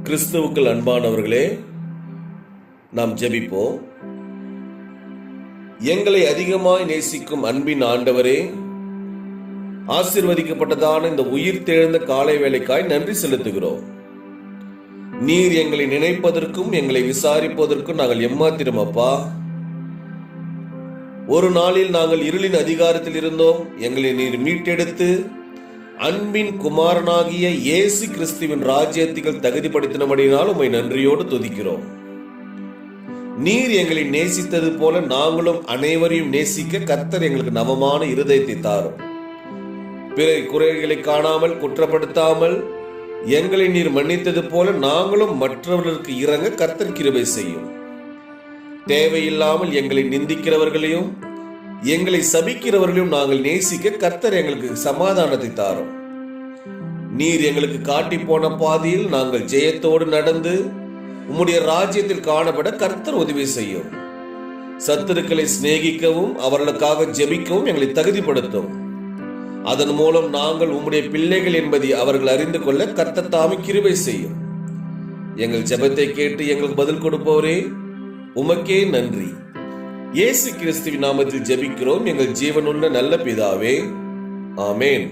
கிறிஸ்துவுக்குள் அன்பானவர்களே, நாம் ஜெபிப்போம். எங்களை அதிகமாய் நேசிக்கும் அன்பின் ஆண்டவரே, ஆசீர்வதிக்கப்பட்டதான இந்த உயிர் தெழுந்த காலை வேளைக்காய் நன்றி செலுத்துகிறோம். நீர் எங்களை நினைப்பதற்கும் எங்களை விசாரிப்பதற்கும் நாங்கள் எம்மாத்திரம் அப்பா. ஒரு நாளில் நாங்கள் இருளின் அதிகாரத்தில் இருந்தோம். எங்களை நீர் மீட்டெடுத்து அன்பின் குமாரனாகிய இயேசு கிறிஸ்துவின் ராஜ்யத்தில் தகுதிப்படுத்தினபடியினால் உம்மை நன்றியோடு துதிக்கிறோம். நீர் எங்களை நேசித்தது போல நாங்களும் அனைவரையும் நேசிக்க கர்த்தர் எங்களுக்கு நவமான இருதயத்தை தாரும். பிற குறைகளை காணாமல் குற்றப்படுத்தாமல் எங்களை நீர் மன்னித்தது போல நாங்களும் மற்றவர்களுக்கு இறங்க கர்த்தர் கிருபை செய்யும். தேவையில்லாமல் எங்களை நிந்திக்கிறவர்களையும் எங்களை சபிக்கிறவர்களையும் நாங்கள் நேசிக்க கர்த்தர் எங்களுக்கு சமாதானத்தை தாரும். நீர் எங்களுக்கு காட்டி போன பாதையில் நாங்கள் ஜெயத்தோடு நடந்து உம்முடைய ராஜ்யத்தில் காணப்பட கர்த்தர் உதவி செய்யும். சத்துருக்களை சிநேகிக்கவும் அவர்களுக்காக ஜெபிக்கவும் எங்களை தகுதிப்படுத்தும். அதன் மூலம் நாங்கள் உம்முடைய பிள்ளைகள் என்பதை அவர்கள் அறிந்து கொள்ள கர்த்தர் தாமே கிருபை செய்யும். எங்கள் ஜெபத்தை கேட்டு எங்களுக்கு பதில் கொடுப்பவரே, உமக்கே நன்றி. இயேசு கிறிஸ்துவின் நாமத்தில் ஜெபிக்கிறோம் எங்கள் ஜீவனுள்ள நல்ல பிதாவே, ஆமேன்.